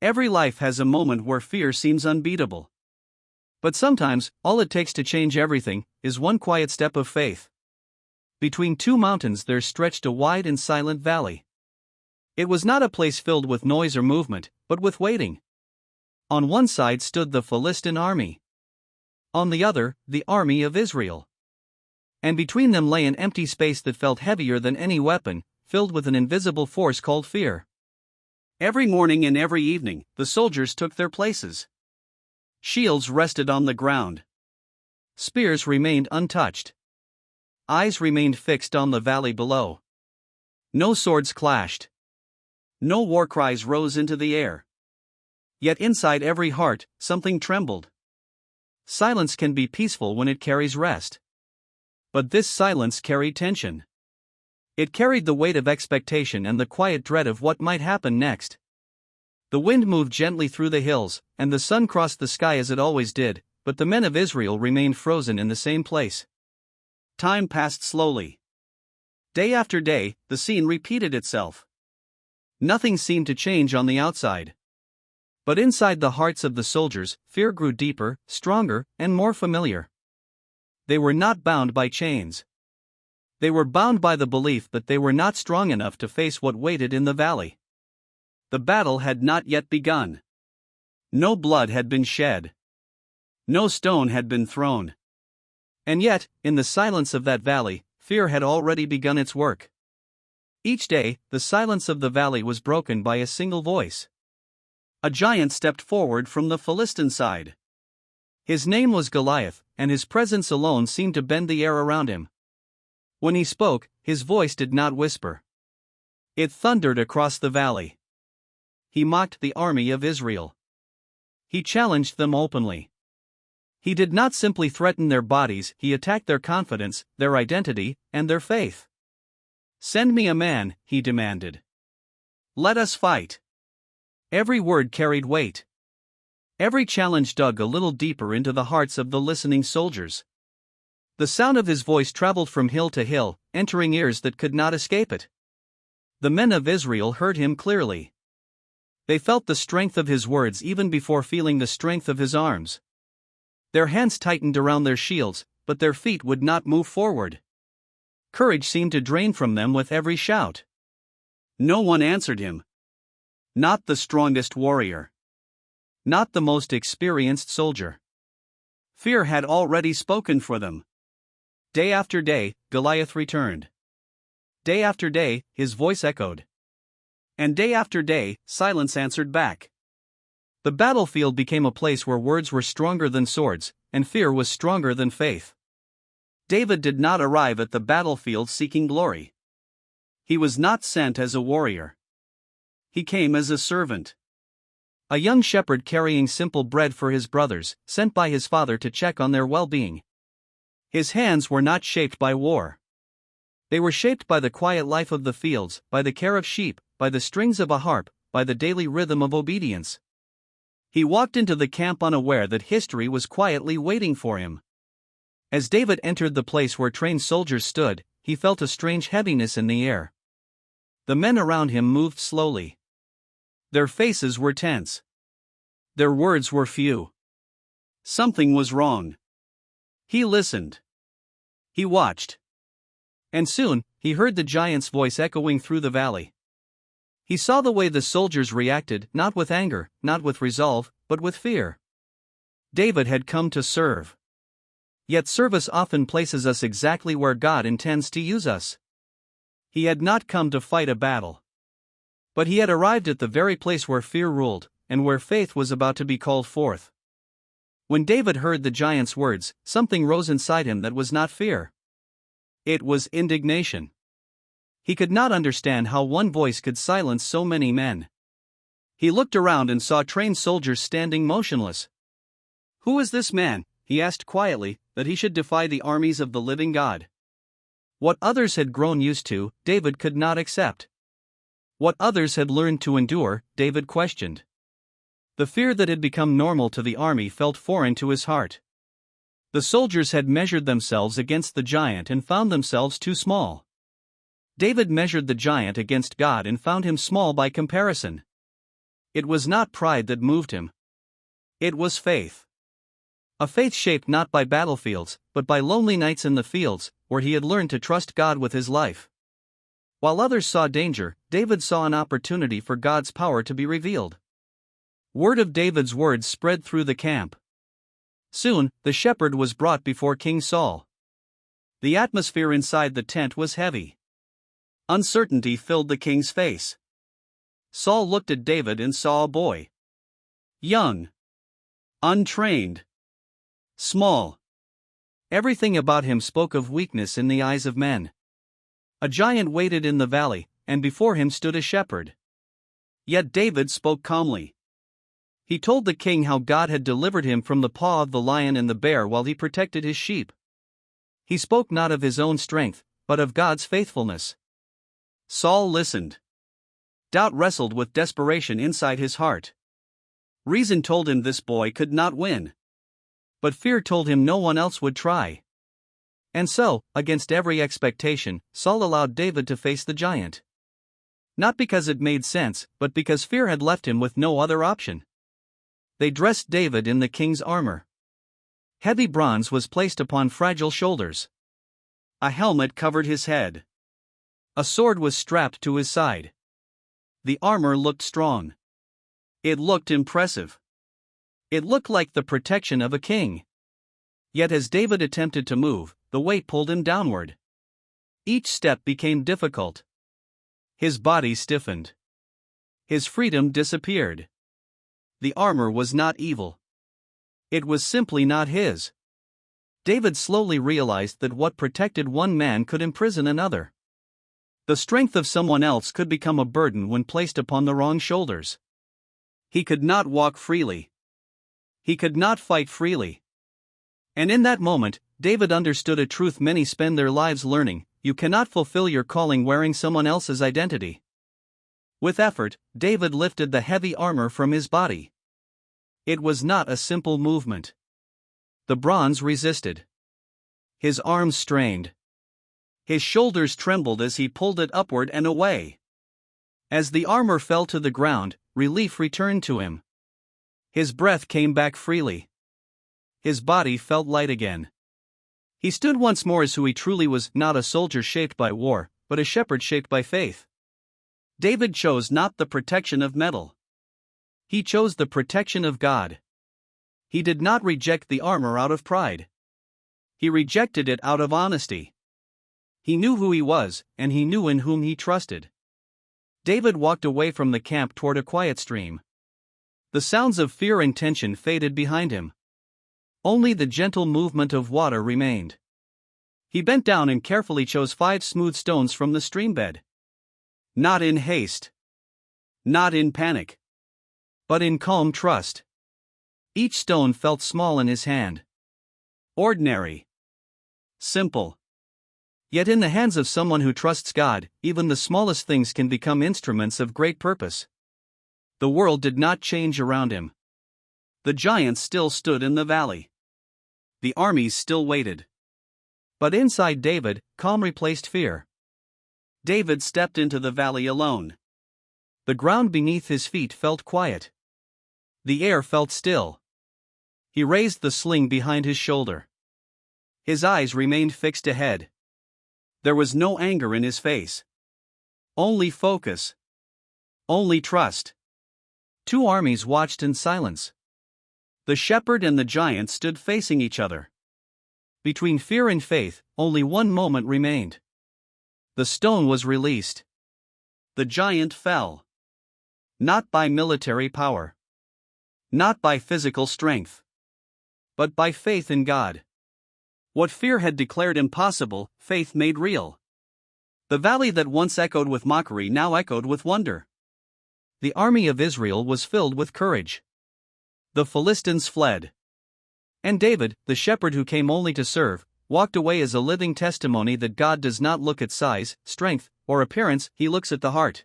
Every life has a moment where fear seems unbeatable. But sometimes, all it takes to change everything is one quiet step of faith. Between two mountains there stretched a wide and silent valley. It was not a place filled with noise or movement, but with waiting. On one side stood the Philistine army. On the other, the army of Israel. And between them lay an empty space that felt heavier than any weapon, filled with an invisible force called fear. Every morning and every evening, the soldiers took their places. Shields rested on the ground. Spears remained untouched. Eyes remained fixed on the valley below. No swords clashed. No war cries rose into the air. Yet inside every heart, something trembled. Silence can be peaceful when it carries rest. But this silence carried tension. It carried the weight of expectation and the quiet dread of what might happen next. The wind moved gently through the hills, and the sun crossed the sky as it always did, but the men of Israel remained frozen in the same place. Time passed slowly. Day after day, the scene repeated itself. Nothing seemed to change on the outside. But inside the hearts of the soldiers, fear grew deeper, stronger, and more familiar. They were not bound by chains. They were bound by the belief that they were not strong enough to face what waited in the valley. The battle had not yet begun. No blood had been shed. No stone had been thrown. And yet, in the silence of that valley, fear had already begun its work. Each day, the silence of the valley was broken by a single voice. A giant stepped forward from the Philistine side. His name was Goliath, and his presence alone seemed to bend the air around him. When he spoke, his voice did not whisper. It thundered across the valley. He mocked the army of Israel. He challenged them openly. He did not simply threaten their bodies, he attacked their confidence, their identity, and their faith. "Send me a man," he demanded. "Let us fight." Every word carried weight. Every challenge dug a little deeper into the hearts of the listening soldiers. The sound of his voice traveled from hill to hill, entering ears that could not escape it. The men of Israel heard him clearly. They felt the strength of his words even before feeling the strength of his arms. Their hands tightened around their shields, but their feet would not move forward. Courage seemed to drain from them with every shout. No one answered him. Not the strongest warrior. Not the most experienced soldier. Fear had already spoken for them. Day after day, Goliath returned. Day after day, his voice echoed. And day after day, silence answered back. The battlefield became a place where words were stronger than swords, and fear was stronger than faith. David did not arrive at the battlefield seeking glory. He was not sent as a warrior. He came as a servant. A young shepherd carrying simple bread for his brothers, sent by his father to check on their well-being. His hands were not shaped by war. They were shaped by the quiet life of the fields, by the care of sheep, by the strings of a harp, by the daily rhythm of obedience. He walked into the camp unaware that history was quietly waiting for him. As David entered the place where trained soldiers stood, he felt a strange heaviness in the air. The men around him moved slowly. Their faces were tense. Their words were few. Something was wrong. He listened. He watched. And soon, he heard the giant's voice echoing through the valley. He saw the way the soldiers reacted, not with anger, not with resolve, but with fear. David had come to serve. Yet service often places us exactly where God intends to use us. He had not come to fight a battle. But he had arrived at the very place where fear ruled, and where faith was about to be called forth. When David heard the giant's words, something rose inside him that was not fear. It was indignation. He could not understand how one voice could silence so many men. He looked around and saw trained soldiers standing motionless. "Who is this man," he asked quietly, "that he should defy the armies of the living God?" What others had grown used to, David could not accept. What others had learned to endure, David questioned. The fear that had become normal to the army felt foreign to his heart. The soldiers had measured themselves against the giant and found themselves too small. David measured the giant against God and found him small by comparison. It was not pride that moved him. It was faith. A faith shaped not by battlefields, but by lonely nights in the fields, where he had learned to trust God with his life. While others saw danger, David saw an opportunity for God's power to be revealed. Word of David's words spread through the camp. Soon, the shepherd was brought before King Saul. The atmosphere inside the tent was heavy. Uncertainty filled the king's face. Saul looked at David and saw a boy. Young. Untrained. Small. Everything about him spoke of weakness in the eyes of men. A giant waited in the valley, and before him stood a shepherd. Yet David spoke calmly. He told the king how God had delivered him from the paw of the lion and the bear while he protected his sheep. He spoke not of his own strength, but of God's faithfulness. Saul listened. Doubt wrestled with desperation inside his heart. Reason told him this boy could not win. But fear told him no one else would try. And so, against every expectation, Saul allowed David to face the giant. Not because it made sense, but because fear had left him with no other option. They dressed David in the king's armor. Heavy bronze was placed upon fragile shoulders. A helmet covered his head. A sword was strapped to his side. The armor looked strong. It looked impressive. It looked like the protection of a king. Yet as David attempted to move, the weight pulled him downward. Each step became difficult. His body stiffened. His freedom disappeared. The armor was not evil. It was simply not his. David slowly realized that what protected one man could imprison another. The strength of someone else could become a burden when placed upon the wrong shoulders. He could not walk freely. He could not fight freely. And in that moment, David understood a truth many spend their lives learning: you cannot fulfill your calling wearing someone else's identity. With effort, David lifted the heavy armor from his body. It was not a simple movement. The bronze resisted. His arms strained. His shoulders trembled as he pulled it upward and away. As the armor fell to the ground, relief returned to him. His breath came back freely. His body felt light again. He stood once more as who he truly was, not a soldier shaped by war, but a shepherd shaped by faith. David chose not the protection of metal. He chose the protection of God. He did not reject the armor out of pride. He rejected it out of honesty. He knew who he was, and he knew in whom he trusted. David walked away from the camp toward a quiet stream. The sounds of fear and tension faded behind him. Only the gentle movement of water remained. He bent down and carefully chose 5 smooth stones from the streambed. Not in haste. Not in panic. But in calm trust. Each stone felt small in his hand. Ordinary. Simple. Yet in the hands of someone who trusts God, even the smallest things can become instruments of great purpose. The world did not change around him. The giants still stood in the valley. The armies still waited. But inside David, calm replaced fear. David stepped into the valley alone. The ground beneath his feet felt quiet. The air felt still. He raised the sling behind his shoulder. His eyes remained fixed ahead. There was no anger in his face. Only focus. Only trust. 2 armies watched in silence. The shepherd and the giant stood facing each other. Between fear and faith, only one moment remained. The stone was released. The giant fell. Not by military power. Not by physical strength. But by faith in God. What fear had declared impossible, faith made real. The valley that once echoed with mockery now echoed with wonder. The army of Israel was filled with courage. The Philistines fled. And David, the shepherd who came only to serve, walked away as a living testimony that God does not look at size, strength, or appearance, he looks at the heart.